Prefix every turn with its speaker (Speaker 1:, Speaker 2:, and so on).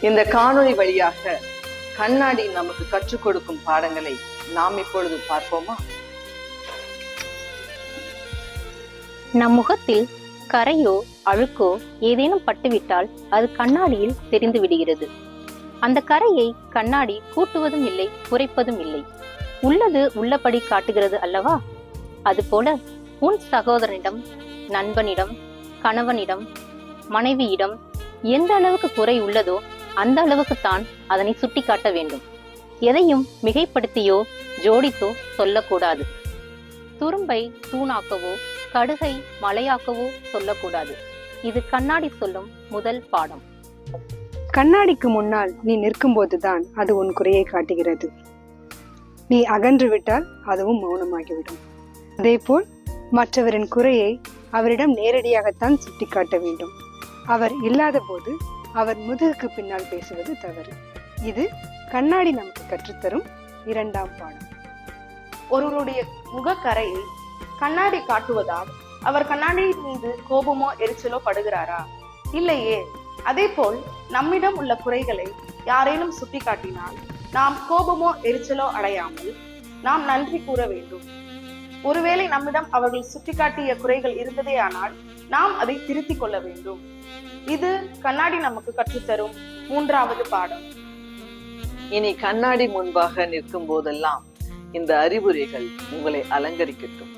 Speaker 1: இந்த காணொளி வழியாக கண்ணாடி நமக்கு கற்றுக் கொடுக்கும் பாடங்களை நாம் இப்பொழுது பார்ப்போமா?
Speaker 2: நம் முகத்தில் கரையோ அழுக்கோ ஏதேனும் பட்டுவிட்டால் அது கண்ணாடியில் தெரிந்து விடுகிறது. அந்த கரையை கண்ணாடி கூட்டுவதும் இல்லை, குறைப்பதும் இல்லை. உள்ளது உள்ளபடி காட்டுகிறது அல்லவா? அதுபோல உன் சகோதரனிடம், நண்பனிடம், கணவனிடம், மனைவியிடம் எந்த அளவுக்கு குறை உள்ளதோ அந்த அளவுக்குத்தான் அதனை சுட்டி காட்ட வேண்டும். எதையும் மிகைப்படுத்தியோ ஜோடித்தோ சொல்லக்கூடாது. துரும்பை தூணாக்கவோ கடுகை மலையாக்கவோ சொல்லக்கூடாது. இது கண்ணாடி சொல்லும் முதல் பாடம்.
Speaker 3: கண்ணாடிக்கு முன்னால் நீ நிற்கும் போதுதான் அது உன் குறையை காட்டுகிறது. நீ அகன்று விட்டால் அதுவும் மௌனமாகிவிடும். அதேபோல் மற்றவரின் குறையை அவரிடம் நேரடியாகத்தான் சுட்டிக்காட்ட வேண்டும். அவர் இல்லாத போது அவர் முதுகுக்கு பின்னால் பேசுவது தவறு. இது கண்ணாடி நமக்கு கற்றுத்தரும் இரண்டாம் பாடம்.
Speaker 4: ஒருவருடைய முகக்கரையை கண்ணாடி காட்டுவதால் அவர் கண்ணாடியின் மீது கோபமோ எரிச்சலோ படுகிறாரா? இல்லையே. அதே போல் நம்மிடம் உள்ள குறைகளை யாரேனும் சுட்டி காட்டினால் நாம் கோபமோ எரிச்சலோ அடையாமல் நாம் நன்றி கூற வேண்டும். ஒருவேளை நம்மிடம் அவர்கள் சுட்டிக்காட்டிய குறைகள் இருந்ததே ஆனால் நாம் அதை திருத்திக் கொள்ள வேண்டும். இது கண்ணாடி நமக்கு கற்றுத்தரும் மூன்றாவது பாடம்.
Speaker 1: இனி கண்ணாடி முன்பாக நிற்கும் போதெல்லாம் இந்த அறிவுரைகள் உங்களை அலங்கரிக்கட்டும்.